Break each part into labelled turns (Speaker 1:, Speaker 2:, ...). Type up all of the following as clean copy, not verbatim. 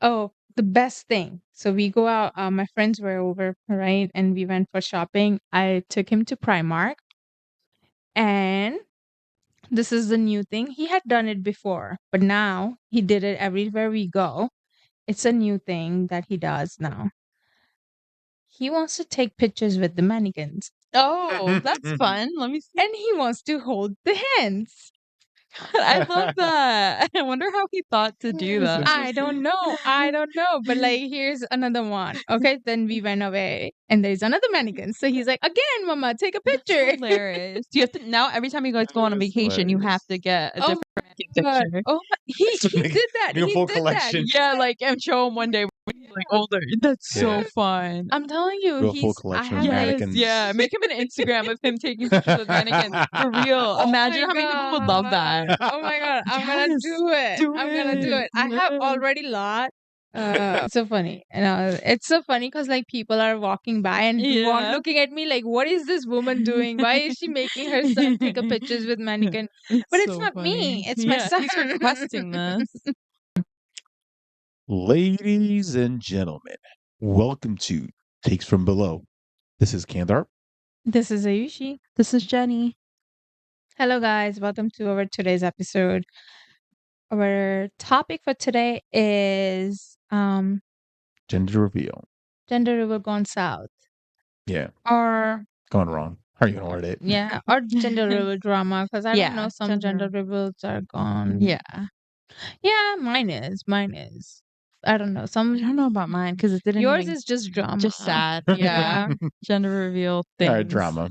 Speaker 1: Oh, the best thing. So we go out, my friends were over, right? And we went for shopping. I took him to Primark, and this is the new thing. He had done it before, but now he did it everywhere we go. It's a new thing that he does now. He wants to take pictures with the mannequins.
Speaker 2: Oh, that's fun. Let me see.
Speaker 1: And he wants to hold the hands.
Speaker 2: I love that. I wonder how he thought to do that.
Speaker 1: I don't know. But like, here's another one. Okay, then we went away, and there's another mannequin. So he's like, again, Mama, take a picture.
Speaker 2: Hilarious. Do you have to now? Every time you guys go on a vacation, you have to get a different
Speaker 1: God.
Speaker 2: picture.
Speaker 1: Oh, he did that.
Speaker 3: Make a
Speaker 1: He
Speaker 3: full
Speaker 1: did
Speaker 3: collection.
Speaker 2: Yeah, like and show him one day when he's like older. That's so fun.
Speaker 1: I'm telling you,
Speaker 3: Do a full collection of mannequins.
Speaker 2: Yeah, make him an Instagram of him taking pictures with mannequins. For real. Imagine how many people would love that.
Speaker 1: Oh my God, I'm gonna
Speaker 2: Yes,
Speaker 1: do it. I'm gonna do it. I have already lot. So funny. It's so funny because like people are walking by and looking at me like, what is this woman doing? Why is she making her son take a pictures with mannequin? But it's
Speaker 2: so
Speaker 1: not
Speaker 2: funny.
Speaker 1: me. It's my son.
Speaker 2: He's requesting this.
Speaker 3: Ladies and gentlemen, welcome to Takes from Below. This is Kandarp.
Speaker 1: This is Aayushi.
Speaker 2: This is Jenny.
Speaker 1: Hello guys, welcome to our today's episode. Our topic for today is
Speaker 3: Gender reveal.
Speaker 1: gender reveal gone south.
Speaker 3: Yeah.
Speaker 1: Or
Speaker 3: Gone wrong. How are you gonna word it?
Speaker 1: yeah, or gender reveal drama, because I don't know, some gender reveals are gone.
Speaker 2: Yeah,
Speaker 1: mine is. I don't know.
Speaker 2: I don't know about mine because it didn't.
Speaker 1: Yours
Speaker 2: even,
Speaker 1: is just drama.
Speaker 2: just sad. Yeah, gender reveal things.
Speaker 3: All right, drama.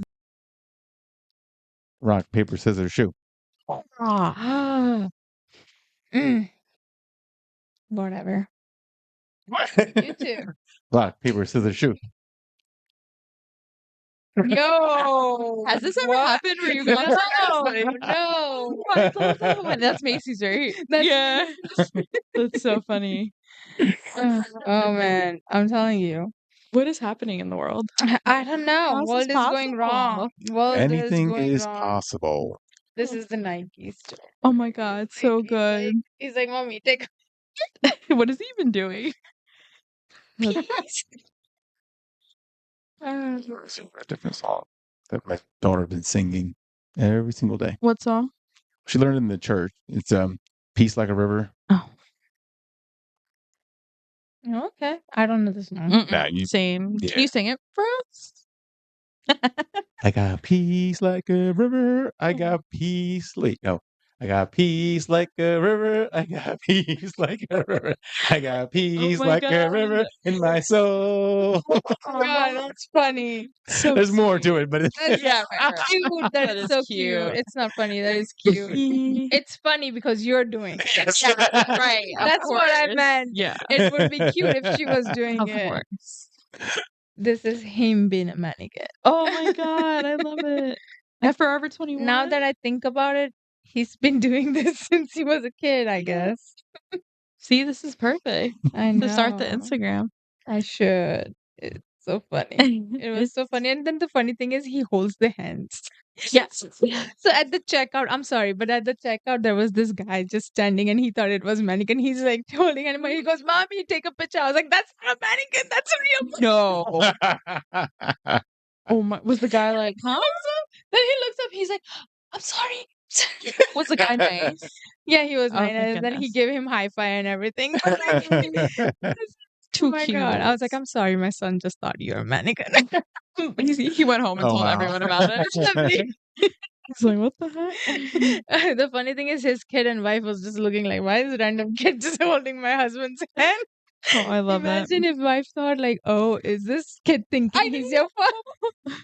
Speaker 3: Rock, paper, scissors, shoe.
Speaker 1: Whatever. You too.
Speaker 3: Rock, paper, scissors, shoe.
Speaker 1: Yo,
Speaker 2: has this ever happened where you got
Speaker 1: no.
Speaker 2: That's Macy's, right? Yeah, that's so funny.
Speaker 1: Oh man, I'm telling you.
Speaker 2: What is happening in the world?
Speaker 1: I don't know.
Speaker 2: How's
Speaker 1: World
Speaker 2: this
Speaker 1: is going wrong. World
Speaker 3: Anything
Speaker 1: is going
Speaker 3: is
Speaker 1: wrong.
Speaker 3: possible.
Speaker 1: This is the Nikes.
Speaker 2: Oh my god, so good.
Speaker 1: He's like, Mommy, take.
Speaker 2: What is he even doing?
Speaker 3: A different song that my daughter has been singing every single day.
Speaker 2: What song?
Speaker 3: She learned in the church. It's Peace Like a River.
Speaker 2: Oh,
Speaker 1: Okay. I don't know this song.
Speaker 3: Nah,
Speaker 2: same.
Speaker 3: Yeah.
Speaker 2: Can you sing it for us?
Speaker 3: I got peace like a river. I got peace. Wait, no. I got peace like a river. I got peace like a river. I got peace
Speaker 2: my
Speaker 3: like a
Speaker 2: God.
Speaker 3: river in my soul.
Speaker 1: Oh God, that's funny.
Speaker 2: So
Speaker 3: There's more to it, but it's
Speaker 1: That's
Speaker 2: Yeah,
Speaker 1: cute. That is so cute. It's not funny. That is cute. It's funny because you're doing it.
Speaker 3: yes.
Speaker 2: right.
Speaker 1: That's what I meant.
Speaker 2: Yeah,
Speaker 1: It would be cute if she was doing
Speaker 2: of
Speaker 1: it.
Speaker 2: course.
Speaker 1: This is him being a mannequin.
Speaker 2: Oh my god, I love it. At Forever 21.
Speaker 1: Now that I think about it, he's been doing this since he was a kid, I guess.
Speaker 2: See, this is perfect
Speaker 1: I know.
Speaker 2: to start the Instagram.
Speaker 1: I should. It's so funny. It was so funny. And then the funny thing is he holds the hands.
Speaker 2: Yes.
Speaker 1: So at the checkout, I'm sorry, but at the checkout, there was this guy just standing and he thought it was mannequin. He's like holding it. He goes, Mommy, take a picture. I was like, that's not a mannequin. That's a real person.
Speaker 2: No. Oh my, was the guy like, huh?
Speaker 1: Then he looks up. He's like, I'm sorry.
Speaker 2: Was the guy nice?
Speaker 1: Yeah, he was
Speaker 2: Oh,
Speaker 1: nice.
Speaker 2: thank
Speaker 1: And then he
Speaker 2: goodness.
Speaker 1: gave him high five and everything.
Speaker 2: Too
Speaker 1: Oh my
Speaker 2: cute.
Speaker 1: God. I was like, I'm sorry. My son just thought you were a mannequin.
Speaker 2: He went home and
Speaker 3: Oh,
Speaker 2: told
Speaker 3: wow.
Speaker 2: everyone about it. He's like, what the heck?
Speaker 1: The funny thing is his kid and wife was just looking like, why is a random kid just holding my husband's hand?
Speaker 2: Oh, I love
Speaker 1: Imagine if wife thought like, oh, is this kid thinking he's your father?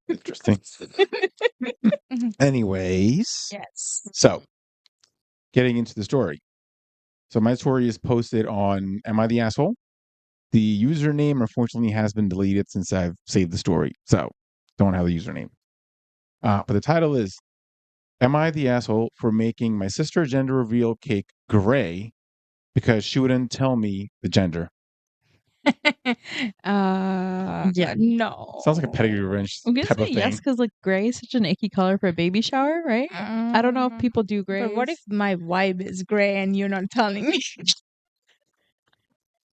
Speaker 3: Interesting. Anyways,
Speaker 1: Yes.
Speaker 3: so getting into the story. So my story is posted on Am I the Asshole? The username unfortunately has been deleted since I've saved the story. So don't have the username. But the title is Am I the Asshole for making my sister gender reveal cake gray because she wouldn't tell me the gender?
Speaker 2: Yeah.
Speaker 1: No.
Speaker 3: Sounds like a pedigree wrench
Speaker 2: I'm gonna
Speaker 3: type of
Speaker 2: say
Speaker 3: thing.
Speaker 2: yes because like gray is such an icky color for a baby shower, right? I don't know if people do gray.
Speaker 1: But what if my vibe is gray and you're not telling me?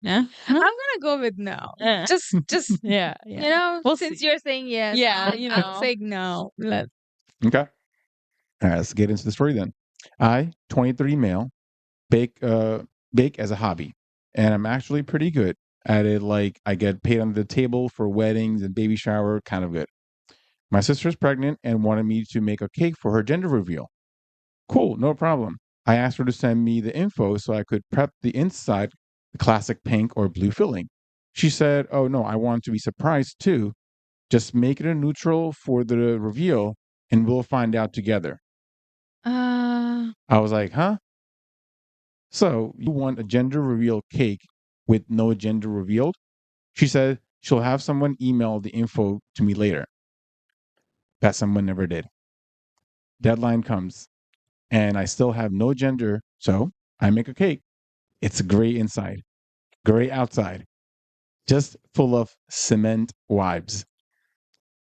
Speaker 2: Yeah.
Speaker 1: I'm gonna go with no.
Speaker 2: Yeah.
Speaker 1: Just
Speaker 2: Yeah.
Speaker 1: you know,
Speaker 2: We'll
Speaker 1: since
Speaker 2: see.
Speaker 1: you're saying yes,
Speaker 2: Yeah, you
Speaker 1: I'll
Speaker 2: know.
Speaker 1: say no.
Speaker 3: Okay. All right, let's get into the story then. I, 23 male, bake bake as a hobby, and I'm actually pretty good at it. Like I get paid under the table for weddings and baby shower, kind of good. My sister's pregnant and wanted me to make a cake for her gender reveal. Cool, no problem. I asked her to send me the info so I could prep the inside, the classic pink or blue filling. She said, "Oh no, I want to be surprised too. Just make it a neutral for the reveal and we'll find out together."
Speaker 1: Uh,
Speaker 3: I was like, "Huh? So you want a gender reveal cake with no gender revealed?" She said she'll have someone email the info to me later. That someone never did. Deadline comes and I still have no gender, so I make a cake. It's gray inside, gray outside, just full of cement vibes.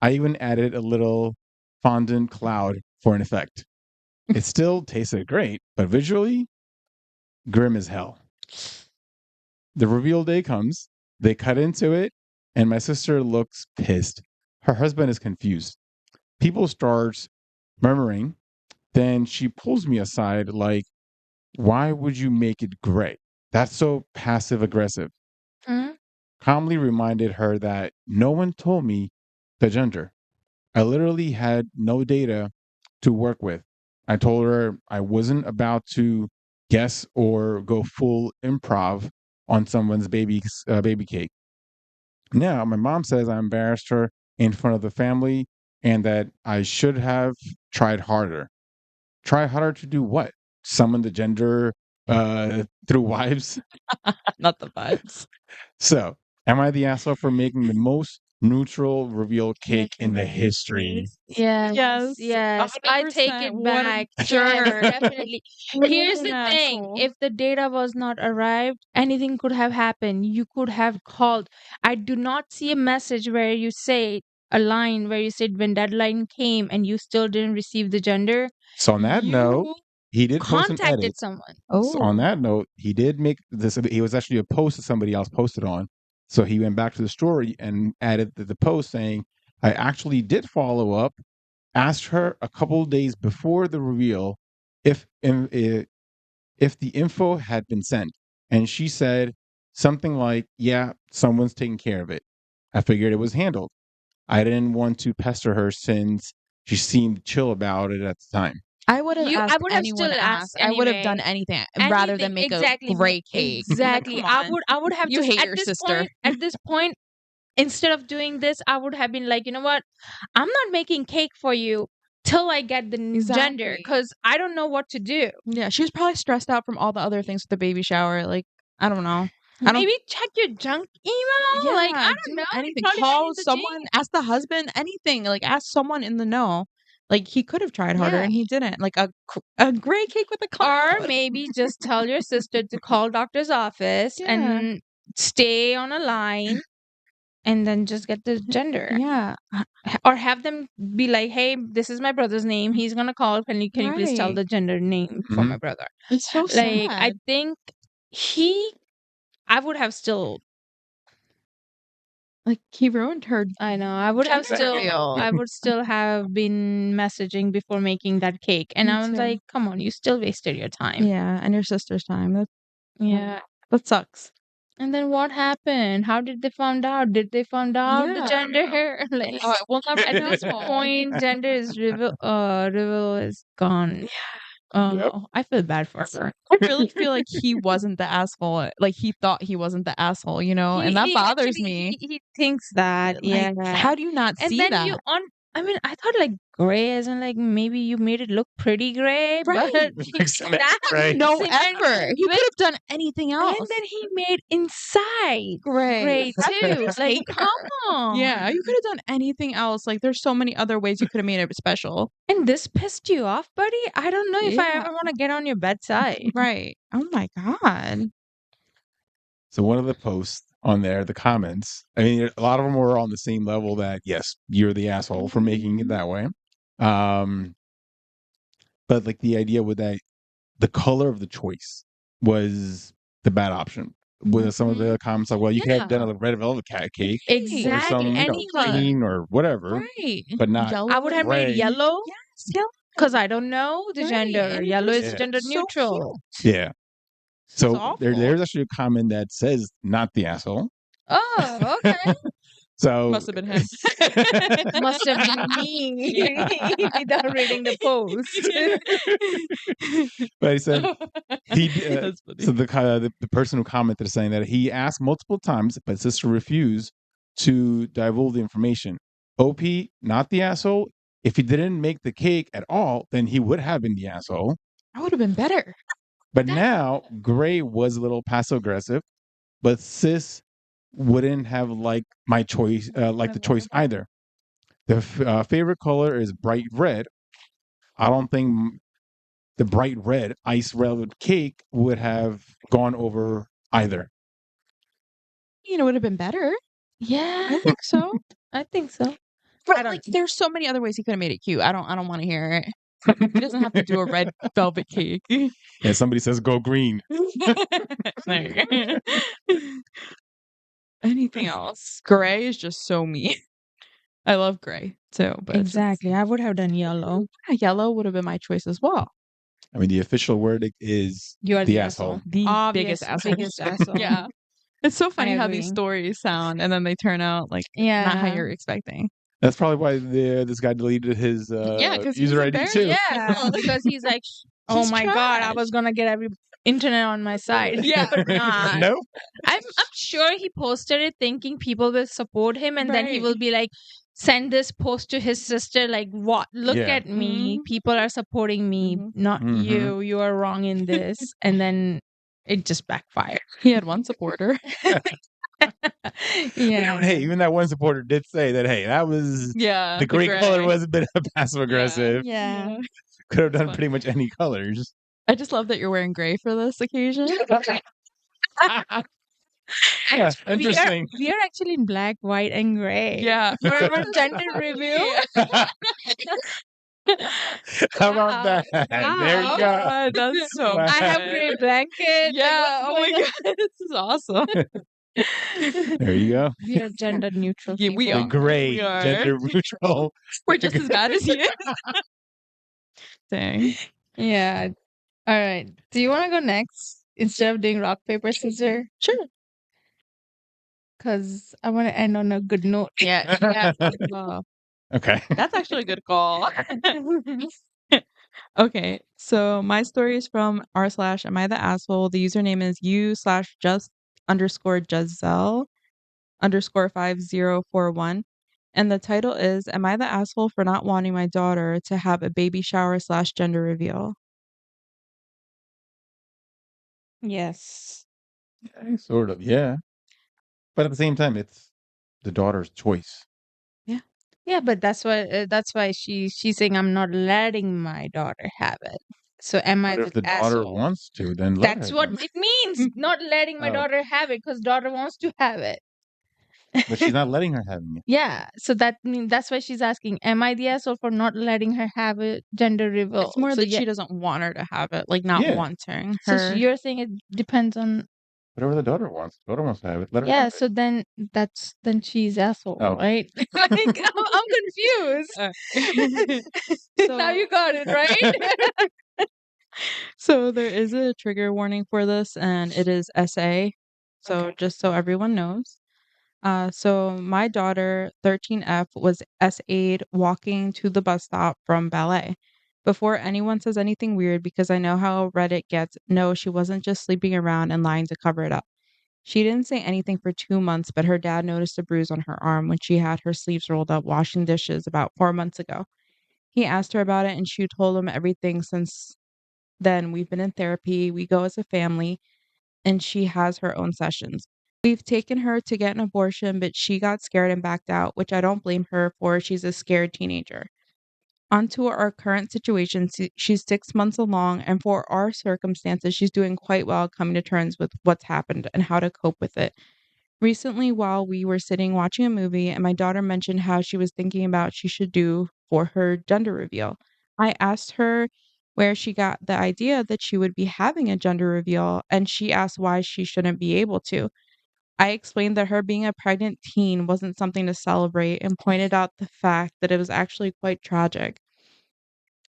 Speaker 3: I even added a little fondant cloud for an effect. It still tasted great, but visually, grim as hell. The reveal day comes, they cut into it, and my sister looks pissed. Her husband is confused. People start murmuring. Then she pulls me aside, like, "Why would you make it gray? That's so passive aggressive."
Speaker 1: mm,
Speaker 3: Calmly reminded her that no one told me the gender. I literally had no data to work with. I told her I wasn't about to guess or go full improv on someone's baby cake. Now, my mom says I embarrassed her in front of the family and that I should have tried harder. Try harder to do what? Summon the gender through wives?
Speaker 2: Not the vibes.
Speaker 3: So, am I the asshole for making the most neutral reveal cake in the history?
Speaker 1: yes,
Speaker 2: Yes.
Speaker 1: yes. I take
Speaker 2: 100%.
Speaker 1: it
Speaker 2: What a
Speaker 1: back.
Speaker 2: jerk.
Speaker 1: Yes, definitely. Here's
Speaker 2: An
Speaker 1: the thing:
Speaker 2: asshole.
Speaker 1: if the data was not arrived, anything could have happened. You could have called. I do not see a message where you say a line where you said when deadline came and you still didn't receive the gender.
Speaker 3: So, on that note,
Speaker 2: You
Speaker 3: he did post an
Speaker 1: Contacted
Speaker 3: edit.
Speaker 1: someone.
Speaker 3: So on
Speaker 2: Oh.
Speaker 3: that note, he did make this. He was actually a post that somebody else posted on. So he went back to the story and added the post saying, "I actually did follow up, asked her a couple of days before the reveal if if the info had been sent, and she said something like, 'Yeah, someone's taking care of it.' I figured it was handled. I didn't want to pester her since she seemed chill about it at the time."
Speaker 2: I would have
Speaker 1: I
Speaker 2: asked
Speaker 1: would have
Speaker 2: anyone
Speaker 1: still
Speaker 2: to ask.
Speaker 1: asked
Speaker 2: I would have done
Speaker 1: anyway.
Speaker 2: anything rather
Speaker 1: Anything
Speaker 2: than make a
Speaker 1: exactly
Speaker 2: gray cake. Like,
Speaker 1: exactly.
Speaker 2: come on.
Speaker 1: I would have
Speaker 2: You
Speaker 1: just
Speaker 2: hate your sister.
Speaker 1: at this point instead of doing this I would have been like, you know what, I'm not making cake for you till I get the gender
Speaker 2: Exactly.
Speaker 1: because I don't know what to do.
Speaker 2: Yeah, she was probably stressed out from all the other things with the baby shower. Like, I don't know. I don't.
Speaker 1: Maybe check your junk email. Like I
Speaker 2: Yeah,
Speaker 1: don't
Speaker 2: do
Speaker 1: know.
Speaker 2: anything.
Speaker 1: Probably
Speaker 2: Call
Speaker 1: sending the
Speaker 2: someone. Ask the husband. Anything. Like, ask someone in the know. Like, he could have tried harder
Speaker 1: Yeah.
Speaker 2: and he didn't. Like a gray cake with a
Speaker 1: or
Speaker 2: cloud.
Speaker 1: maybe just tell your sister to call doctor's office
Speaker 2: Yeah.
Speaker 1: and stay on a line and then just get the gender.
Speaker 2: Yeah.
Speaker 1: Or have them be like, "Hey, this is my brother's name. He's gonna call. Can you please tell
Speaker 2: Right.
Speaker 1: the gender name for my
Speaker 3: Mhm.
Speaker 1: brother?"
Speaker 2: It's so
Speaker 1: Like, I
Speaker 2: sad.
Speaker 1: think I would have still.
Speaker 2: Like, he ruined her.
Speaker 1: I know. I would have
Speaker 2: Gender
Speaker 1: still.
Speaker 2: reveal.
Speaker 1: I would still have been messaging before making that cake, and
Speaker 2: Me
Speaker 1: I was
Speaker 2: too.
Speaker 1: like, "Come on, you still wasted your time."
Speaker 2: Yeah, and your sister's time.
Speaker 1: Yeah.
Speaker 2: That sucks.
Speaker 1: And then what happened? How did they found out? Did they found out the
Speaker 2: Yeah.
Speaker 1: gender? Like,
Speaker 2: Oh, we'll never
Speaker 1: at this
Speaker 2: know.
Speaker 1: point, gender is reveal is gone. Oh,
Speaker 3: Yep.
Speaker 1: I feel bad for her.
Speaker 2: I really feel like he wasn't the asshole. Like, he thought he wasn't the asshole, you know, and that bothers
Speaker 1: actually,
Speaker 2: me.
Speaker 1: he thinks that,
Speaker 2: Like,
Speaker 1: yeah.
Speaker 2: how do you not
Speaker 1: And
Speaker 2: see
Speaker 1: then
Speaker 2: that?
Speaker 1: you on. I mean, I thought like gray, as in like maybe you made it look pretty gray,
Speaker 2: Right.
Speaker 1: but
Speaker 3: Like cement
Speaker 1: that
Speaker 3: gray.
Speaker 2: No
Speaker 1: cement
Speaker 2: effort. He
Speaker 1: with-
Speaker 2: could have done anything
Speaker 1: and
Speaker 2: else.
Speaker 1: then he made inside
Speaker 2: Gray.
Speaker 1: too. Like,
Speaker 2: Take
Speaker 1: come on.
Speaker 2: Yeah, you could have done anything else. Like, there's so many other ways you could have made it special.
Speaker 1: And this pissed you off, buddy? I don't know if I
Speaker 2: Yeah.
Speaker 1: ever want to get on your bedside.
Speaker 2: Right. Oh my God.
Speaker 3: So one of the posts on there, the comments, I mean, a lot of them were on the same level that, yes, you're the asshole for making it that way. But like the idea with that, the color of the choice was the bad option. with some of the comments like, well, you could have done
Speaker 2: Yeah.
Speaker 3: a red velvet cake or
Speaker 1: Exactly.
Speaker 3: some,
Speaker 1: Any color.
Speaker 3: green or whatever,
Speaker 2: Right.
Speaker 3: but not
Speaker 2: Yellow.
Speaker 1: I would have
Speaker 3: gray.
Speaker 1: made yellow
Speaker 2: Yes, yellow.
Speaker 1: because I don't know the
Speaker 2: Right,
Speaker 1: gender.
Speaker 2: and
Speaker 1: Yellow is
Speaker 3: Yeah.
Speaker 1: gender
Speaker 2: so
Speaker 1: neutral.
Speaker 2: cute.
Speaker 3: Yeah.
Speaker 2: This is
Speaker 3: So there's
Speaker 2: awful.
Speaker 3: actually a comment that says not the asshole.
Speaker 1: Oh, okay.
Speaker 3: So
Speaker 2: Must have been him.
Speaker 1: Must have been me without reading the post.
Speaker 3: But he said he
Speaker 2: That's funny.
Speaker 3: so the person who commented is saying that he asked multiple times, but sister refused to divulge the information. OP, not the asshole. If he didn't make the cake at all, then he would have been the asshole.
Speaker 2: I would have been better.
Speaker 3: But now Gray was a little passive aggressive, but sis wouldn't have liked my choice, like the choice either. The favorite color is bright red. I don't think the bright red ice velvet cake would have gone over either.
Speaker 2: You know, it would have been better.
Speaker 1: Yeah,
Speaker 2: I think so.
Speaker 1: I think so.
Speaker 2: But like, there's so many other ways he could have made it cute. I don't want to hear it. He doesn't have to do a red velvet cake.
Speaker 3: And somebody says go green.
Speaker 2: Anything else? Gray is just so mean. I love gray too, but
Speaker 1: Exactly. I would have done yellow.
Speaker 2: yellow would have been my choice as well.
Speaker 3: I mean, the official verdict is
Speaker 1: You are
Speaker 3: the
Speaker 1: the
Speaker 3: asshole.
Speaker 1: asshole.
Speaker 2: The
Speaker 1: Obvious
Speaker 2: biggest asshole.
Speaker 1: biggest asshole.
Speaker 2: Yeah. It's so funny how these
Speaker 1: agree.
Speaker 2: stories sound and then they turn out like not how
Speaker 1: Yeah.
Speaker 2: you're expecting.
Speaker 3: That's probably why this guy deleted his
Speaker 2: 'cause he was
Speaker 3: user ID
Speaker 2: embarrassed.
Speaker 3: too.
Speaker 1: Yeah, because he's like, oh
Speaker 2: He's
Speaker 1: my God, I
Speaker 2: trash.
Speaker 1: was gonna get every internet on my side.
Speaker 2: Yeah.
Speaker 1: But not.
Speaker 3: No.
Speaker 1: I'm sure he posted it thinking people will support him, and then he
Speaker 2: Right.
Speaker 1: will be like, send this post to his sister, like, what? Look
Speaker 3: Yeah.
Speaker 1: at me.
Speaker 2: Mhm.
Speaker 1: People are supporting me,
Speaker 2: Mhm.
Speaker 1: not
Speaker 3: Mhm.
Speaker 1: you. You are wrong in this. And then it just backfired.
Speaker 2: He had one supporter.
Speaker 1: Yeah.
Speaker 3: Hey, even that one supporter did say that, hey, that was
Speaker 2: Yeah.
Speaker 3: the gray color
Speaker 2: gray.
Speaker 3: was a bit passive aggressive.
Speaker 1: Yeah.
Speaker 3: Could have done
Speaker 2: That's
Speaker 3: pretty much any colors.
Speaker 2: I just love that you're wearing gray for this occasion.
Speaker 3: Yeah, interesting.
Speaker 1: We are actually in black, white, and gray.
Speaker 2: Yeah.
Speaker 1: For our gender review.
Speaker 3: How about that? There you go.
Speaker 2: Oh, that's so
Speaker 3: Wow.
Speaker 1: I have
Speaker 2: good.
Speaker 1: gray blanket.
Speaker 2: Yeah. Oh my
Speaker 1: God.
Speaker 2: god, this is awesome.
Speaker 3: There you go.
Speaker 1: We are gender neutral.
Speaker 2: Yeah, we
Speaker 1: people.
Speaker 3: The
Speaker 2: are.
Speaker 3: gray,
Speaker 2: We are.
Speaker 3: gender neutral.
Speaker 2: We're just as bad as you. Dang.
Speaker 1: Yeah. All right. Do you want to go next instead of doing rock, paper, scissors?
Speaker 2: Sure.
Speaker 1: Because I want to end on a good note.
Speaker 2: Yeah. Yeah. Wow.
Speaker 3: Okay.
Speaker 2: That's actually a good call. Okay, so my story is from r/am I the asshole. The username is u/just_Giselle_5041. And the title is Am I the asshole for not wanting my daughter to have a baby shower/gender reveal?
Speaker 1: Yes.
Speaker 3: Sort of, yeah. But at the same time, it's the daughter's choice.
Speaker 1: Yeah, but that's why she's saying I'm not letting my daughter have it. So am I
Speaker 3: But if
Speaker 1: the
Speaker 3: the daughter
Speaker 1: asshole?
Speaker 3: wants to, then let
Speaker 1: That's
Speaker 3: her
Speaker 1: what
Speaker 3: then.
Speaker 1: it means. Not letting my
Speaker 3: Oh.
Speaker 1: daughter have it because daughter wants to have it.
Speaker 3: But she's not letting her having it.
Speaker 1: Yeah, so that's why she's asking, am I the asshole for not letting her have a gender reveal?
Speaker 2: It's more
Speaker 1: so
Speaker 2: that
Speaker 1: yeah,
Speaker 2: she doesn't want her to have it, like not
Speaker 3: Yeah.
Speaker 2: wanting
Speaker 1: so
Speaker 2: her.
Speaker 1: you're saying it depends on
Speaker 3: Whatever the daughter wants. The daughter wants to have it. Let her
Speaker 1: yeah.
Speaker 3: have
Speaker 1: So then she's asshole,
Speaker 3: Oh.
Speaker 1: right? Like, I'm confused. Now you got it right.
Speaker 2: So there is a trigger warning for this, and it is SA. So
Speaker 1: Okay.
Speaker 2: just so everyone knows. So my daughter, 13F, was SA'd walking to the bus stop from ballet. Before anyone says anything weird, because I know how Reddit gets, no, she wasn't just sleeping around and lying to cover it up. She didn't say anything for 2 months, but her dad noticed a bruise on her arm when she had her sleeves rolled up washing dishes about 4 months ago. He asked her about it, and she told him everything since then. We've been in therapy, we go as a family, and she has her own sessions. We've taken her to get an abortion, but she got scared and backed out, which I don't blame her for. She's a scared teenager. On to our current situation, she's 6 months along, and for our circumstances, she's doing quite well coming to terms with what's happened and how to cope with it. Recently, while we were sitting watching a movie, and my daughter mentioned how she was thinking about she should do for her gender reveal, I asked her where she got the idea that she would be having a gender reveal, and she asked why she shouldn't be able to. I explained that her being a pregnant teen wasn't something to celebrate and pointed out the fact that it was actually quite tragic.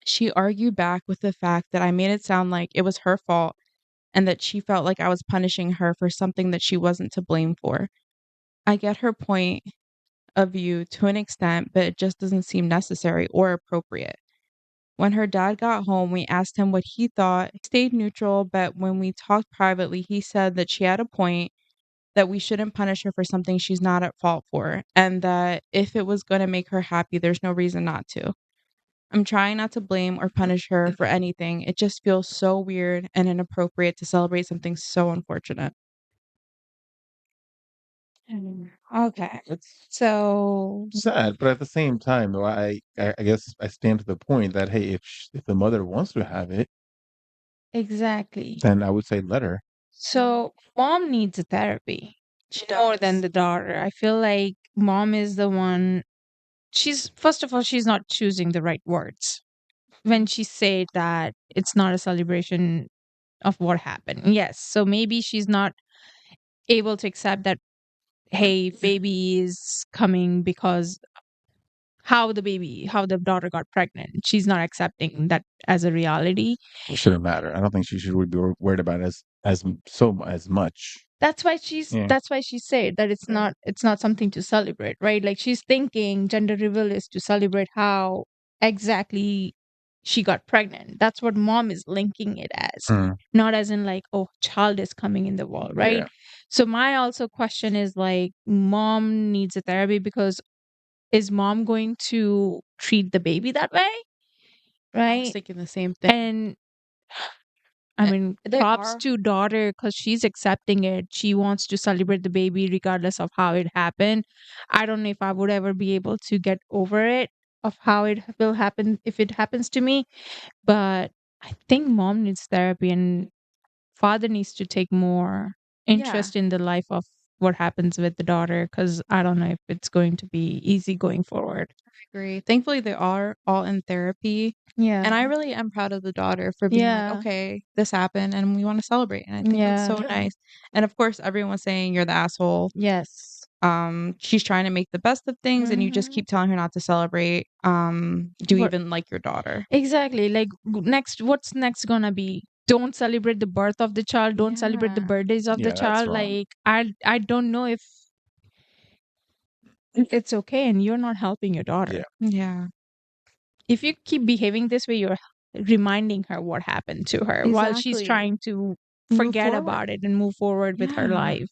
Speaker 2: She argued back with the fact that I made it sound like it was her fault and that she felt like I was punishing her for something that she wasn't to blame for. I get her point of view to an extent, but it just doesn't seem necessary or appropriate. When her dad got home, we asked him what he thought. He stayed neutral, but when we talked privately, he said that she had a point, that we shouldn't punish her for something she's not at fault for, and that if it was going to make her happy, there's no reason not to. I'm trying not to blame or punish her for anything. It just feels so weird and inappropriate to celebrate something so unfortunate.
Speaker 1: Okay.
Speaker 3: It's
Speaker 1: So
Speaker 3: sad, but at the same time, though, I guess I stand to the point that hey, if the mother wants to have it,
Speaker 1: exactly.
Speaker 3: then I would say let her.
Speaker 1: So mom needs a therapy more than the daughter. I feel like mom is the one. She's first of all, she's not choosing the right words when she said that it's not a celebration of what happened. Yes, so maybe she's not able to accept that. Hey, baby is coming because how the daughter got pregnant. She's not accepting that as a reality.
Speaker 3: It shouldn't matter. I don't think she should be worried about it as much.
Speaker 1: That's why she said that it's not something to celebrate, right? Like she's thinking gender reveal is to celebrate how exactly she got pregnant. That's what mom is linking it as, not as in like, oh, child is coming in the world, right?
Speaker 3: Yeah.
Speaker 1: So my also question is like, mom needs a therapy because is mom going to treat the baby that way,
Speaker 2: I was
Speaker 1: right?
Speaker 2: thinking the same thing.
Speaker 1: And I mean, props to daughter because she's accepting it. She wants to celebrate the baby regardless of how it happened. I don't know if I would ever be able to get over it of how it will happen if it happens to me. But I think mom needs therapy and father needs to take more interest in the life of what happens with the daughter because I don't know if it's going to be easy going forward.
Speaker 2: I agree. Thankfully, they are all in therapy.
Speaker 1: Yeah.
Speaker 2: And I really am proud of the daughter for being like,
Speaker 1: Yeah.
Speaker 2: okay, this happened and we want to celebrate. And I think that's so
Speaker 1: Yeah.
Speaker 2: nice. And of course, everyone's saying you're the asshole.
Speaker 1: Yes.
Speaker 2: She's trying to make the best of things and you just keep telling her not to celebrate. Do you
Speaker 1: What-
Speaker 2: even like your daughter?
Speaker 1: Exactly. Like what's next gonna be? Don't celebrate the birth of the child. Don't celebrate the
Speaker 2: Yeah.
Speaker 1: birthdays of the
Speaker 3: Yeah, that's
Speaker 1: child.
Speaker 3: wrong.
Speaker 1: Like I don't know if it's okay and you're not helping your daughter.
Speaker 3: Yeah.
Speaker 2: Yeah.
Speaker 1: If you keep behaving this way, you're reminding her what happened to her while she's
Speaker 2: Exactly.
Speaker 1: trying to
Speaker 2: Move
Speaker 1: forget
Speaker 2: forward.
Speaker 1: about it and move forward with her
Speaker 2: Yeah.
Speaker 1: life.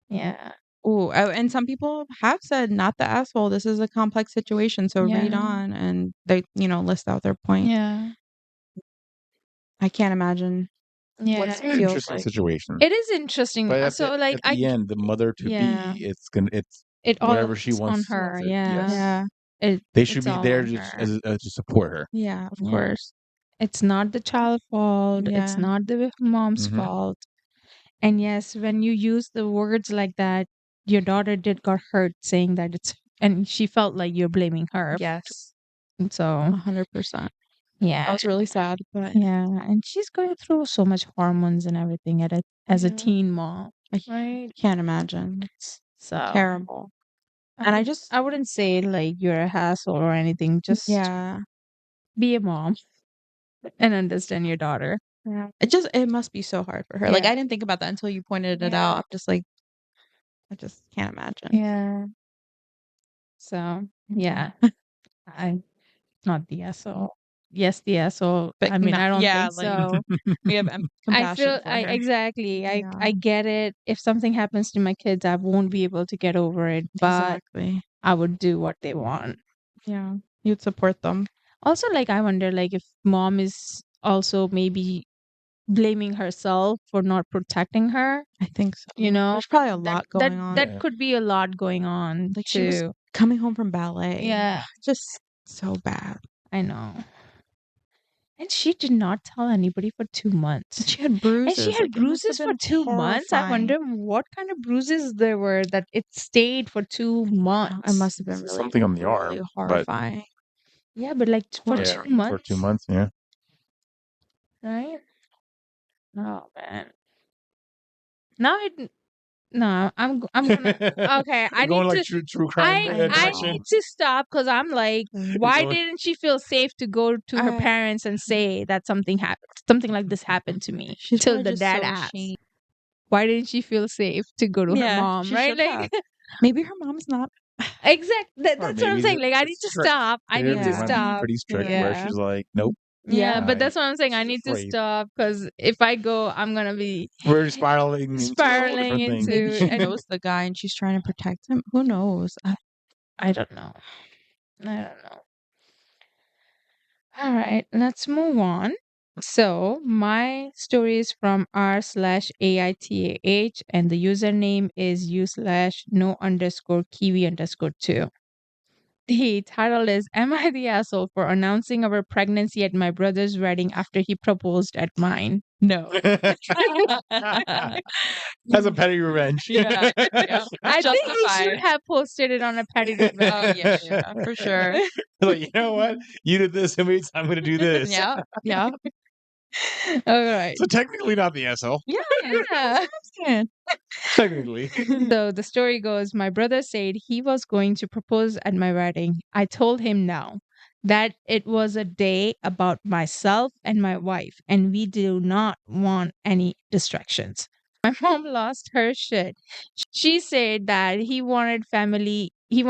Speaker 1: Yeah.
Speaker 2: Oh, and some people have said not the asshole. This is a complex situation. So read
Speaker 1: Yeah.
Speaker 2: on and they, list out their point.
Speaker 1: Yeah.
Speaker 2: I can't imagine
Speaker 1: Yeah.
Speaker 2: what it
Speaker 3: It's an
Speaker 2: feels
Speaker 3: interesting
Speaker 2: like.
Speaker 3: situation.
Speaker 1: It is interesting.
Speaker 3: But at
Speaker 1: So like
Speaker 3: at the end, the mother to
Speaker 1: yeah.
Speaker 3: be, it's
Speaker 1: It all
Speaker 3: whatever she
Speaker 1: is on
Speaker 3: wants.
Speaker 1: her.
Speaker 3: to-
Speaker 1: Yeah.
Speaker 3: Yes.
Speaker 2: Yeah.
Speaker 3: They should
Speaker 1: It's
Speaker 3: be
Speaker 1: all
Speaker 3: there
Speaker 1: on
Speaker 3: just
Speaker 1: her.
Speaker 3: to support her.
Speaker 2: Yeah, of
Speaker 1: Yeah.
Speaker 2: course.
Speaker 1: It's not the child's fault. It's
Speaker 2: Yeah.
Speaker 1: not the mom's
Speaker 3: Mhm.
Speaker 1: fault. And yes, when you use the words like that, your daughter did got hurt saying that and she felt like you're blaming her.
Speaker 2: Yes.
Speaker 1: And so
Speaker 2: 100%.
Speaker 1: yeah.
Speaker 2: That was really sad, but
Speaker 1: Yeah. And she's going through so much hormones and everything as a
Speaker 2: Yeah.
Speaker 1: teen mom.
Speaker 2: I
Speaker 1: Right.
Speaker 2: can't imagine. It's
Speaker 1: So
Speaker 2: terrible. And
Speaker 1: I wouldn't say like you're a hassle or anything. Just
Speaker 2: yeah.
Speaker 1: be a mom and understand your daughter.
Speaker 2: Yeah. It must be so hard for her. Like
Speaker 1: Yeah.
Speaker 2: I didn't think about that until you pointed it out. I'm just like I just can't imagine.
Speaker 1: Yeah. So yeah, I'm not the asshole. Yes, the asshole.
Speaker 2: But
Speaker 1: I mean, I don't
Speaker 2: yeah,
Speaker 1: think
Speaker 2: like
Speaker 1: so.
Speaker 2: we have
Speaker 1: I
Speaker 2: compassion
Speaker 1: feel
Speaker 2: for
Speaker 1: I
Speaker 2: her.
Speaker 1: exactly. I
Speaker 2: Yeah.
Speaker 1: I get it. If something happens to my kids, I won't be able to get over it, but
Speaker 2: Exactly.
Speaker 1: I would do what they want.
Speaker 2: Yeah. You'd support them.
Speaker 1: Also, like I wonder, like if mom is also maybe blaming herself for not protecting her.
Speaker 2: I think so.
Speaker 1: You know,
Speaker 2: There's probably a lot going on.
Speaker 1: that could be a lot going on
Speaker 2: Like she was
Speaker 1: too.
Speaker 2: coming home from ballet.
Speaker 1: Yeah,
Speaker 2: Just so bad.
Speaker 1: I know. And she did not tell anybody for 2 months.
Speaker 2: She had bruises.
Speaker 1: And she had
Speaker 2: Like, it must have
Speaker 1: bruises for
Speaker 2: been
Speaker 1: 2 months. I
Speaker 2: horrifying.
Speaker 1: wonder what kind of bruises there were that it stayed for 2 months.
Speaker 2: It must have been really,
Speaker 3: Something on the arm,
Speaker 2: really
Speaker 3: but
Speaker 2: horrifying.
Speaker 1: Yeah, but like for
Speaker 3: yeah,
Speaker 1: 2 months.
Speaker 3: for 2 months. Yeah.
Speaker 1: right? Oh man. Now it no, I'm gonna okay. I need
Speaker 3: Going like
Speaker 1: to.
Speaker 3: true crime
Speaker 2: I
Speaker 1: I
Speaker 2: know.
Speaker 1: need to stop because I'm like, why
Speaker 3: going-
Speaker 1: didn't she feel safe to go to her
Speaker 2: I-
Speaker 1: parents and say that something happened, something like this happened to me?
Speaker 2: She's
Speaker 1: Till
Speaker 2: probably
Speaker 1: the
Speaker 2: just
Speaker 1: dad
Speaker 2: so
Speaker 1: asked,
Speaker 2: ashamed.
Speaker 1: why didn't she feel safe to go to her
Speaker 2: Yeah,
Speaker 1: mom?
Speaker 2: she
Speaker 1: Right?
Speaker 2: should
Speaker 1: Like,
Speaker 2: have. Maybe her mom's not.
Speaker 3: or
Speaker 1: That's what I'm
Speaker 3: maybe
Speaker 1: saying. Like, I need
Speaker 3: it's
Speaker 1: to
Speaker 3: strict.
Speaker 1: stop. I need to
Speaker 3: They might be
Speaker 2: Yeah.
Speaker 1: stop.
Speaker 3: pretty strict where
Speaker 1: Yeah.
Speaker 3: she's like, nope.
Speaker 1: Yeah, but
Speaker 3: I-
Speaker 1: that's what I'm saying. I
Speaker 3: she's
Speaker 1: need to
Speaker 3: afraid.
Speaker 1: stop because if I go, I'm gonna be
Speaker 3: We're spiraling into a whole
Speaker 1: spiraling
Speaker 3: different thing.
Speaker 2: Maybe she
Speaker 1: into.
Speaker 2: knows the guy and she's trying to protect him. Who knows?
Speaker 1: I don't know. I don't know. All right, let's move on. So my story is from r/AITAH and the username is u/no_kiwi_2. The title is Am I the asshole for announcing our pregnancy at my brother's wedding after he proposed at mine? No.
Speaker 3: As a petty revenge.
Speaker 2: Yeah.
Speaker 1: I think you should
Speaker 2: Justified.
Speaker 1: have posted it on a petty revenge.
Speaker 2: Oh yeah, for sure.
Speaker 3: Like, you know what? You did this, and I'm going to do this.
Speaker 2: Yeah.
Speaker 1: All right.
Speaker 3: So technically not the asshole.
Speaker 1: Yeah.
Speaker 3: Technically.
Speaker 1: So the story goes, my brother said he was going to propose at my wedding. I told him no, that it was a day about myself and my wife, and we do not want any distractions. My mom lost her shit. She said that he wanted family he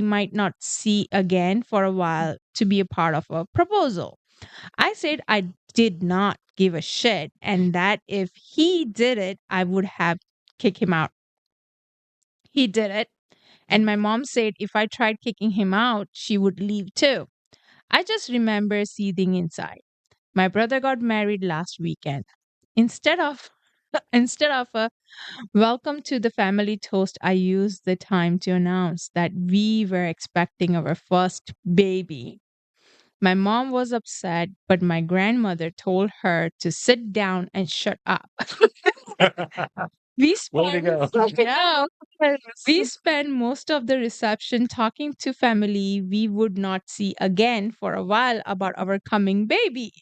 Speaker 1: might not see again for a while to be a part of a proposal. I said I did not give a shit and that if he did it, I would have kicked him out. He did it. And my mom said if I tried kicking him out, she would leave too. I just remember seething inside. My brother got married last weekend. Instead of instead of a welcome to the family toast, I used the time to announce that we were expecting our first baby. My mom was upset, but my grandmother told her to sit down and shut up. We
Speaker 3: Way to
Speaker 1: spent,
Speaker 3: go.
Speaker 1: yeah, we spent most of the reception talking to family we would not see again for a while about our coming baby.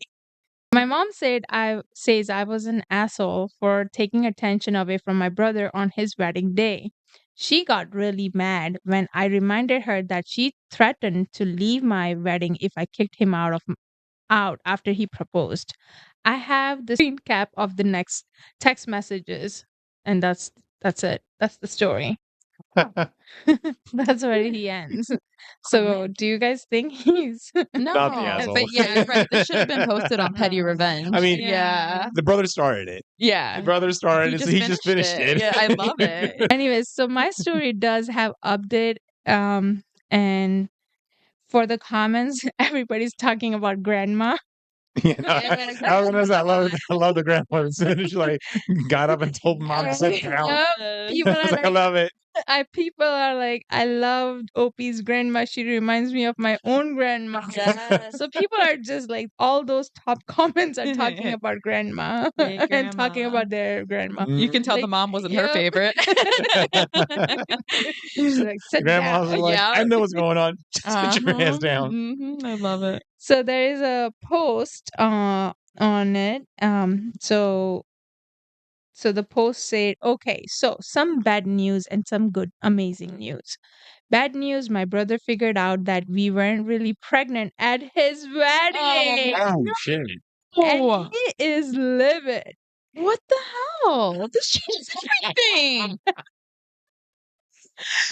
Speaker 1: My mom says I was an asshole for taking attention away from my brother on his wedding day. She got really mad when I reminded her that she threatened to leave my wedding if I kicked him out after he proposed. I have the screen cap of the next text messages, and that's it. That's the story. That's where he ends. So, do you guys think he's
Speaker 2: No,
Speaker 3: Not the asshole.
Speaker 2: but yeah, you're right. This should have been posted on Petty Revenge.
Speaker 3: I mean,
Speaker 2: yeah,
Speaker 3: the brother started it.
Speaker 2: yeah.
Speaker 3: The brother started it, so he just finished it.
Speaker 2: Yeah, I love it.
Speaker 1: Anyways, so my story does have update and for the comments everybody's talking about grandma.
Speaker 3: Yeah, no, I was gonna say, I love the grandmother. As soon as she like got up and told mom to sit down,
Speaker 1: Yep. People
Speaker 3: I was
Speaker 1: are
Speaker 3: like, I
Speaker 1: like,
Speaker 3: love it.
Speaker 1: people are like, I loved Opie's grandma. She reminds me of my own grandma.
Speaker 2: Yes.
Speaker 1: So people are just like, all those top comments are talking about grandma
Speaker 2: Yay,
Speaker 1: and talking
Speaker 2: grandma.
Speaker 1: about their grandma.
Speaker 2: You can tell the
Speaker 1: Like,
Speaker 2: mom wasn't her
Speaker 1: yep.
Speaker 2: favorite.
Speaker 1: She's like, sit
Speaker 3: Grandma's
Speaker 1: down.
Speaker 3: like,
Speaker 2: Yeah.
Speaker 3: I know what's going on. Sit your hands down.
Speaker 2: I love it.
Speaker 1: So there is a post on it. So the post said, okay, so some bad news and some good, amazing news. Bad news, my brother figured out that we weren't really pregnant at his wedding.
Speaker 3: Oh shit!
Speaker 1: And
Speaker 2: Oh,
Speaker 1: he is livid.
Speaker 2: what the hell? This changes everything.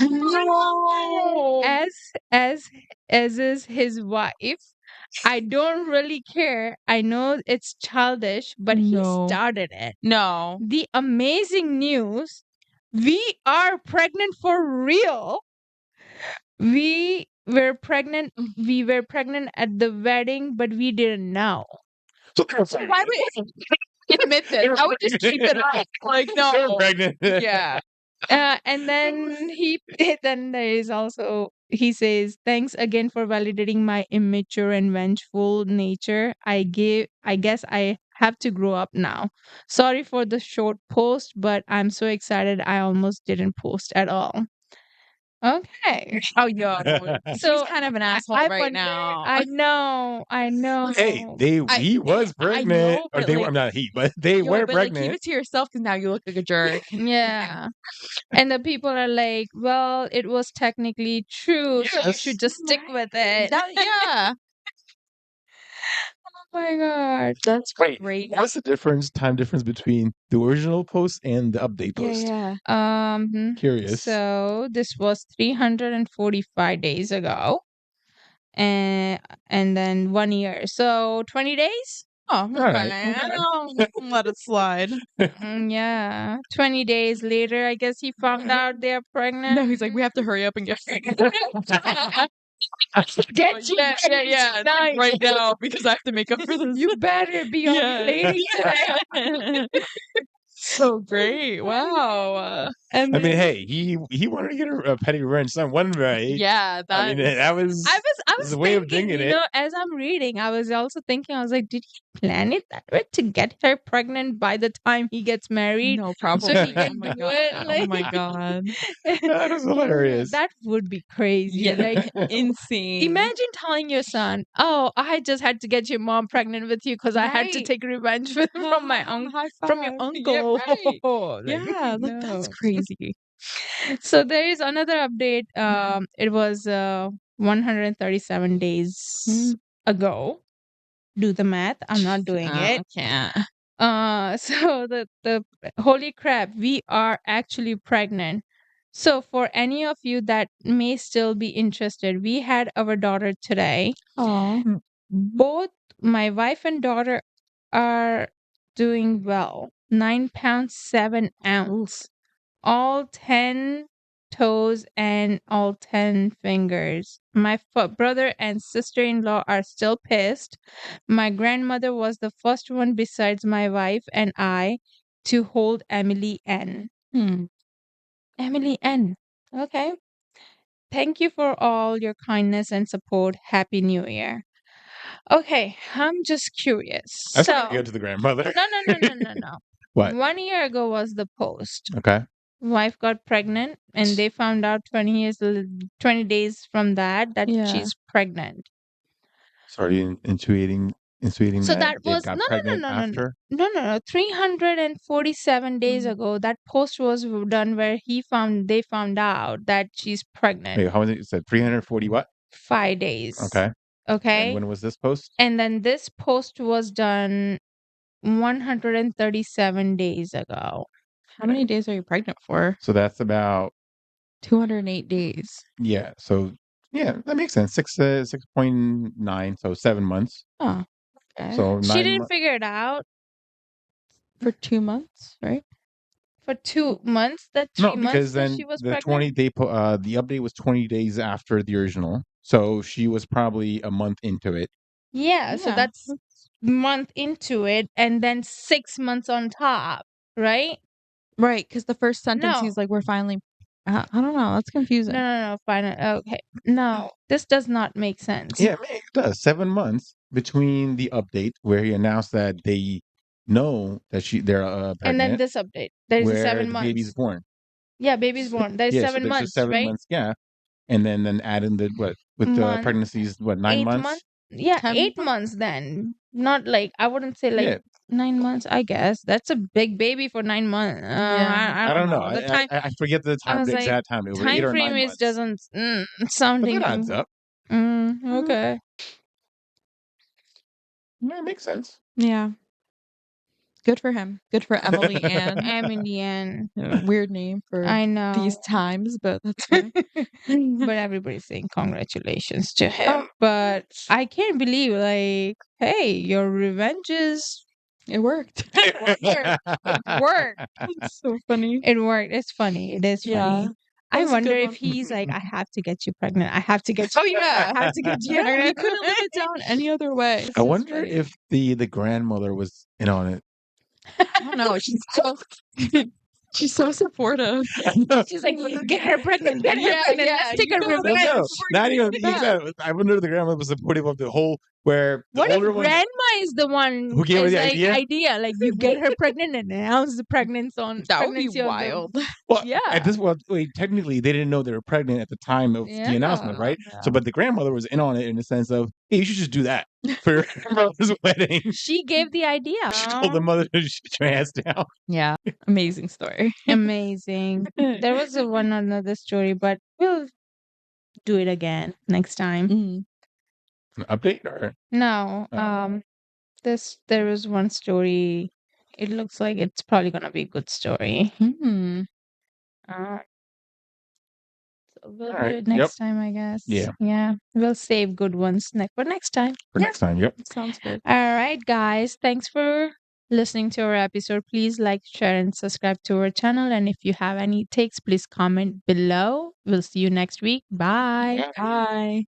Speaker 2: No.
Speaker 1: As is his wife. I don't really care. I know it's childish, but he
Speaker 2: No.
Speaker 1: started it.
Speaker 2: No.
Speaker 1: The amazing news, we are pregnant for real. We were pregnant at the wedding, but we didn't know.
Speaker 2: Why would admit this? I would just keep it up. Like,
Speaker 3: They were
Speaker 2: no.
Speaker 3: pregnant.
Speaker 2: Yeah.
Speaker 1: And then then there is also he says, thanks again for validating my immature and vengeful nature. I guess I have to grow up now. Sorry for the short post, but I'm so excited I almost didn't post at all. Okay.
Speaker 2: Oh, yo.
Speaker 1: So
Speaker 2: He's kind of an asshole
Speaker 1: I
Speaker 2: right
Speaker 1: wonder-
Speaker 2: now.
Speaker 1: I know.
Speaker 3: Hey, he was pregnant.
Speaker 2: know,
Speaker 3: Or
Speaker 2: but
Speaker 3: they were
Speaker 2: like,
Speaker 3: not he, but they
Speaker 2: yo,
Speaker 3: were
Speaker 2: but like, keep
Speaker 3: pregnant.
Speaker 2: it to yourself because now you look like a jerk.
Speaker 1: Yeah. And the people are like, well, it was technically true, so you
Speaker 3: Yes.
Speaker 1: should just stick with it.
Speaker 2: Yeah.
Speaker 1: Oh my god.
Speaker 2: That's
Speaker 3: Wait,
Speaker 2: great.
Speaker 3: what's the time difference between the original post and the update post?
Speaker 2: Yeah.
Speaker 3: Curious.
Speaker 1: So this was 345 days ago. And then 1 year. So 20 days?
Speaker 2: Oh,
Speaker 3: right,
Speaker 2: okay.
Speaker 3: okay.
Speaker 2: Let it slide.
Speaker 1: Yeah. 20 days later, I guess he found out they're pregnant.
Speaker 2: No, he's like, we have to hurry up and get pregnant.
Speaker 1: Get you.
Speaker 2: Yeah. It's like right now because I have to make up for this.
Speaker 1: You better be ovulating today.
Speaker 2: So great. Wow.
Speaker 1: And
Speaker 3: I mean,
Speaker 1: then-
Speaker 3: hey, he wanted to get a petty revenge some one way.
Speaker 2: Yeah,
Speaker 3: I mean, that was
Speaker 1: I was
Speaker 3: the way of
Speaker 1: thinking,
Speaker 3: thinking
Speaker 1: you
Speaker 3: it.
Speaker 1: know, as I'm reading, I was also thinking, I was like, did he plan it that way to get her pregnant by the time he gets married?
Speaker 2: No problem.
Speaker 1: So he
Speaker 3: Oh
Speaker 1: can
Speaker 3: my
Speaker 1: do it.
Speaker 2: Oh my god.
Speaker 3: That is hilarious.
Speaker 1: That would be crazy.
Speaker 2: Yeah,
Speaker 1: Like,
Speaker 2: insane.
Speaker 1: imagine telling your son, "Oh, I just had to get your mom pregnant with you because I had to
Speaker 2: Right.
Speaker 1: take revenge from my
Speaker 2: High
Speaker 1: from your
Speaker 2: five. Yeah,
Speaker 1: uncle."
Speaker 2: right.
Speaker 1: Like,
Speaker 2: Yeah, that's
Speaker 1: no.
Speaker 2: crazy.
Speaker 1: So there is another update. It was 137 days ago. Do the math. I'm not doing it.
Speaker 2: Can't.
Speaker 1: So the holy crap, we are actually pregnant. So for any of you that may still be interested, we had our daughter today.
Speaker 2: Oh.
Speaker 1: Both my wife and daughter are doing well. 9 pounds 7 ounce. All 10 toes and all 10 fingers. My brother and sister-in-law are still pissed. My grandmother was the first one besides my wife and I to hold Emily N. Emily N. Okay. Thank you for all your kindness and support. Happy New Year. Okay, I'm just curious.
Speaker 3: That's not good to the grandmother.
Speaker 1: No.
Speaker 3: What?
Speaker 1: 1 year ago was the post.
Speaker 3: Okay.
Speaker 1: Wife got pregnant and they found out 20 days from that
Speaker 2: Yeah.
Speaker 1: she's pregnant.
Speaker 3: Sorry, intuiting
Speaker 1: So
Speaker 3: that
Speaker 1: that
Speaker 3: they
Speaker 1: was
Speaker 3: got pregnant after.
Speaker 1: no. 347 days ago, that post was done where they found out that she's pregnant.
Speaker 3: Wait, how many? You said 340 what?
Speaker 1: 5 days.
Speaker 3: Okay.
Speaker 1: Okay.
Speaker 3: And when was this post?
Speaker 1: And then this post was done 137 days ago.
Speaker 2: How many days are you pregnant for?
Speaker 3: So that's about
Speaker 2: 208 days.
Speaker 3: yeah. So yeah, that makes sense. 6.9, so 7 months.
Speaker 2: Oh, okay.
Speaker 3: So
Speaker 1: She
Speaker 3: 9
Speaker 1: didn't
Speaker 3: months.
Speaker 1: figure it out
Speaker 2: For 2 months, right?
Speaker 1: for 2 months. That 3
Speaker 3: No,
Speaker 1: months
Speaker 3: because
Speaker 1: that
Speaker 3: then
Speaker 1: she was
Speaker 3: the
Speaker 1: pregnant.
Speaker 3: 20 day the update was 20 days after the original. So she was probably a month into it.
Speaker 1: Yeah, so that's month into it, and then 6 months on top, right?
Speaker 2: Right, because the first sentence
Speaker 1: No.
Speaker 2: he's like, "We're finally." I don't know. That's confusing.
Speaker 1: No, fine. Okay, no, this does not make sense.
Speaker 3: Yeah, it does. 7 months between the update where he announced that they know that they're pregnant,
Speaker 1: And then this update, there's a
Speaker 3: where
Speaker 1: 7
Speaker 3: the
Speaker 1: months.
Speaker 3: baby's born.
Speaker 1: Yeah, baby's born. There's
Speaker 3: Yeah, so
Speaker 1: 7
Speaker 3: there's
Speaker 1: months,
Speaker 3: just 7
Speaker 1: right?
Speaker 3: months gap, and then add in the what with the
Speaker 1: Month,
Speaker 3: pregnancies, what 9
Speaker 1: 8
Speaker 3: months?
Speaker 1: months. Yeah,
Speaker 2: 10
Speaker 1: 8 months then. Not like I wouldn't say like
Speaker 3: Yeah.
Speaker 1: 9 months. I guess that's a big baby for 9 months.
Speaker 2: Yeah.
Speaker 3: I don't know.
Speaker 1: The time
Speaker 3: I forget the
Speaker 1: I
Speaker 3: time,
Speaker 1: was
Speaker 3: the
Speaker 1: like,
Speaker 3: exact time. It was 8
Speaker 1: time
Speaker 3: or 9
Speaker 1: frame is
Speaker 3: months.
Speaker 1: doesn't
Speaker 3: But
Speaker 1: sounding.
Speaker 3: that adds up.
Speaker 1: Okay.
Speaker 3: Yeah, it makes sense.
Speaker 2: Yeah. Good for him. Good for Emily Ann.
Speaker 1: Emily Ann.
Speaker 2: Weird name for
Speaker 1: I know.
Speaker 2: these times, but that's fine.
Speaker 1: But everybody's saying congratulations to him. But I can't believe, like, hey, your revenge is
Speaker 2: It worked.
Speaker 1: it worked.
Speaker 2: It's so funny.
Speaker 1: It worked. It's funny. It is funny.
Speaker 2: Yeah.
Speaker 1: I
Speaker 2: was a
Speaker 1: wonder
Speaker 2: good
Speaker 1: if
Speaker 2: one.
Speaker 1: he's like, I have to get you pregnant. I have to get you.
Speaker 2: Oh yeah.
Speaker 1: I have to get you
Speaker 2: Yeah, he
Speaker 1: pregnant.
Speaker 2: couldn't live it down any other way. This
Speaker 3: I
Speaker 2: is
Speaker 3: wonder
Speaker 2: funny.
Speaker 3: if the grandmother was in on it.
Speaker 2: I don't know. She's so She's so supportive.
Speaker 1: She's like, get her pregnant, get her
Speaker 2: Yeah,
Speaker 1: pregnant.
Speaker 2: yeah,
Speaker 1: Let's take
Speaker 2: you
Speaker 1: her
Speaker 2: go
Speaker 1: revenge.
Speaker 3: No, not even.
Speaker 2: Yeah.
Speaker 3: I wonder if the grandmother was supportive of the whole where the
Speaker 1: What if
Speaker 3: older one
Speaker 1: grandma is the one
Speaker 3: who gave her
Speaker 1: is
Speaker 3: the
Speaker 1: like
Speaker 3: idea.
Speaker 1: like you get her pregnant and announce the pregnancy on
Speaker 2: That would be
Speaker 1: pregnancy on the
Speaker 2: wild.
Speaker 3: Well,
Speaker 1: yeah.
Speaker 3: at this point, wait, technically, they didn't know they were pregnant at the time of the announcement,
Speaker 1: Yeah.
Speaker 3: right?
Speaker 2: Yeah.
Speaker 3: So, but the grandmother was in on it in the sense of, hey, you should just do that for your brother's wedding.
Speaker 1: She gave the idea.
Speaker 3: She told the mother to shut your ass down.
Speaker 2: Yeah. Amazing story.
Speaker 1: Amazing. There was one another story, but we'll do it again next time.
Speaker 2: Mm.
Speaker 3: An update or
Speaker 1: No,
Speaker 3: Oh.
Speaker 1: there was one story. It looks like it's probably gonna be a good story.
Speaker 2: Hmm.
Speaker 1: Uh, so we'll
Speaker 3: All
Speaker 1: do
Speaker 3: right.
Speaker 1: it next time, I guess.
Speaker 3: Yeah.
Speaker 1: Yeah, we'll save good ones for next time.
Speaker 3: For next time. Yep.
Speaker 2: Sounds good.
Speaker 1: All right, guys. Thanks for listening to our episode. Please like, share, and subscribe to our channel. And if you have any takes, please comment below. We'll see you next week. Bye.
Speaker 2: Bye.